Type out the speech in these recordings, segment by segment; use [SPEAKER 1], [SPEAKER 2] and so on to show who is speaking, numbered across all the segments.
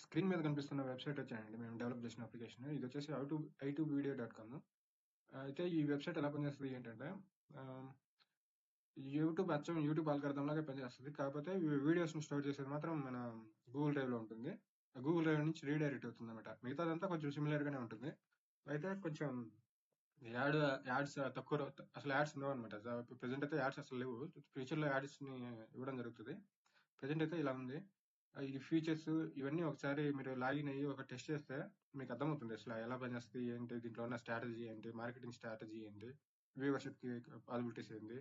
[SPEAKER 1] Screen మీద కనిపిస్తున్న website వచ్చానండి మేము డెవలప్ చేసిన అప్లికేషన్. ఇది వచ్చేసి i2video.com. అయితే ఈ వెబ్సైట్ ఎలా పనిచేస్తుంది ఏంటంటే యూట్యూబ్ ఆల్గరిథం లాగా పనిచేస్తుంది. కాకపోతే వీడియోస్ని స్టోర్ చేసేది మాత్రం మన గూగుల్ డ్రైవ్ లో ఉంటుంది. గూగుల్ డ్రైవ్ నుంచి రీడైరెక్ట్ అవుతుంది అనమాట. మిగతాదంతా కొంచెం సిమిలర్ గానే ఉంటుంది. అయితే కొంచెం యాడ్స్ తక్కువ అసలు యాడ్స్ ఉండవు అనమాట. ప్రెసెంట్ అయితే యాడ్స్ అసలు లేవు. ఫ్యూచర్ లో యాడ్స్ ని ఇవ్వడం జరుగుతుంది. ప్రెసెంట్ అయితే ఇలా ఉంది. ఈ ఫీచర్స్ ఇవన్నీ ఒకసారి మీరు లాగిన్ అయ్యి ఒక టెస్ట్ చేస్తే మీకు అర్థమవుతుంది అసలు ఎలా పనిచేస్తుంది ఏంటి, దీంట్లో ఉన్న స్ట్రాటజీ ఏంటి, మార్కెటింగ్ స్ట్రాటజీ ఏంటి, వ్యూవర్షిప్ కి పాసిబిలిటీస్ ఏంటి,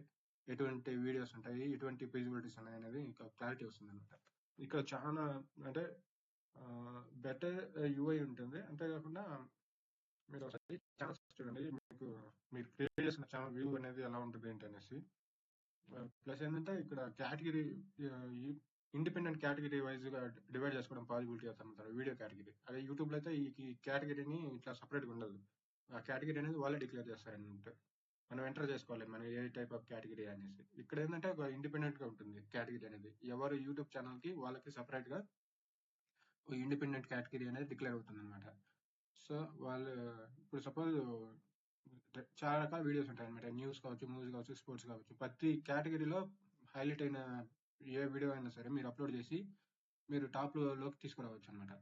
[SPEAKER 1] ఎటువంటి వీడియోస్ ఉంటాయి, ఎటువంటి ఫీజిబిలిటీస్ ఉన్నాయి అనేది ఇంకా క్లారిటీ వస్తుంది అనమాట. ఇక్కడ చాలా అంటే బెటర్ యూఐ ఉంటుంది. అంతేకాకుండా మీరు ఒకసారి ఛానల్స్ చూడండి, మీకు మీరు క్రియేట్ చేసిన ఛానల్ వ్యూ అనేది ఎలా ఉంటుంది ఏంటి అనేసి. ప్లస్ ఏంటంటే ఇక్కడ కేటగిరీ ఇండిపెండెంట్ కేటగిరీ వైజ్ గా డివైడ్ చేసుకోవడం పాసిబిలిటీ అవుతుంది వీడియో కేటగిరీ. అదే యూట్యూబ్ లో అయితే ఈ కేటగిరీని ఇట్లా సపరేట్ గా ఉండదు. ఆ కేటగిరీ అనేది వాళ్ళే డిక్లేర్ చేస్తారన్నమాట. మనం ఎంటర్ చేసుకోవాలి మన ఏ టైప్ ఆఫ్ కేటగిరీ అనేసి. ఇక్కడ ఏంటంటే ఒక ఇండిపెండెంట్ గా ఉంటుంది కేటగిరీ అనేది. ఎవరు యూట్యూబ్ ఛానల్ కి వాళ్ళకి సపరేట్ గా ఇండిపెండెంట్ కేటగిరీ అనేది డిక్లేర్ అవుతుంది అనమాట. సో వాళ్ళు ఇప్పుడు సపోజ్ చాలా రకాల వీడియోస్ ఉంటాయి అనమాట. న్యూస్ కావచ్చు, మూవీస్ కావచ్చు, స్పోర్ట్స్ కావచ్చు. ప్రతి కేటగిరీలో హైలైట్ అయిన ఏ వీడియో అయినా సరే మీరు అప్లోడ్ చేసి మీరు టాప్ లోకి తీసుకురావచ్చు అనమాట.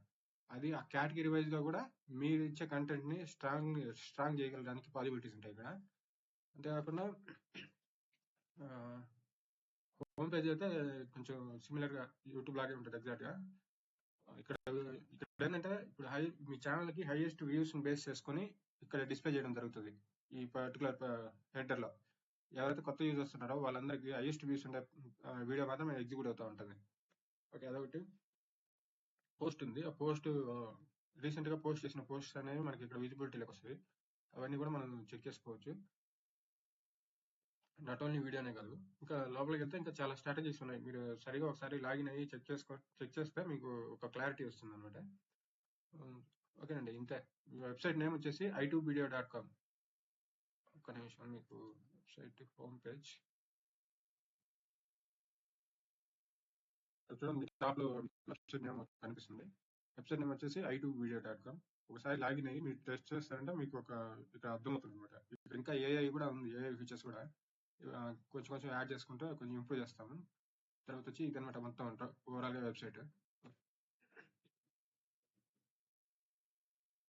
[SPEAKER 1] అది ఆ కేటగిరీ వైజ్ గా కూడా మీరు ఇచ్చే కంటెంట్ ని స్ట్రాంగ్ చేయగలడానికి పాసిబిలిటీస్ ఉంటాయి ఇక్కడ. అంతేకాకుండా హోమ్ పేజ్ అయితే కొంచెం సిమిలర్ గా యూట్యూబ్ లాగే ఉంటుంది ఎగ్జాక్ట్ గా. ఇక్కడ ఏంటంటే ఇప్పుడు మీ ఛానల్ కి హైయెస్ట్ వ్యూస్ బేస్ చేసుకుని ఇక్కడ డిస్ప్లే చేయడం జరుగుతుంది. ఈ పర్టికులర్ హెడర్ లో ఎవరైతే కొత్త యూజర్స్ ఉన్నారో వాళ్ళందరికీ హైయెస్ట్ వ్యూస్ ఉండే వీడియో మాత్రం ఎగ్జిక్యూట్ అవుతూ ఉంటుంది. ఓకే, అదొకటి. పోస్ట్ ఉంది. ఆ పోస్ట్ రీసెంట్ గా పోస్ట్ చేసిన పోస్ట్ అనేవి మనకి ఇక్కడ విజిబిలిటీలోకి వస్తుంది. అవన్నీ కూడా మనం చెక్ చేసుకోవచ్చు. నాట్ ఓన్లీ వీడియోనే కాదు, ఇంకా లోపలికి వెళ్తే ఇంకా చాలా స్ట్రాటజీస్ ఉన్నాయి. మీరు సరిగా ఒకసారి లాగిన్ అయ్యి చెక్ చేస్తే మీకు ఒక క్లారిటీ వస్తుంది అనమాట. ఓకేనండి, ఇంతే. వెబ్సైట్ నేమ్ వచ్చేసి i2video.com. ఒక నిమిషం, మీకు వెబ్సైట్ హోమ్ పేజ్ చూడండి, టాప్ లో వెబ్సైట్ నేమ్ కనిపిస్తుంది. వెబ్సైట్ నేమ్ వచ్చేసి i2video.com. ఒకసారి లాగిన్ అయ్యి మీరు టెస్ట్ చేస్తారంటే మీకు ఇక్కడ అర్థమవుతుంది అనమాట. ఇక్కడ ఇంకా ఏఐ కూడా ఉంది, ఏఐ ఫీచర్స్ కూడా కొంచెం యాడ్ చేసుకుంటే కొంచెం ఇంప్రూవ్ చేస్తాము. తర్వాత వచ్చి ఇదనమాట మొత్తం ఓవరాల్ గా వెబ్సైట్.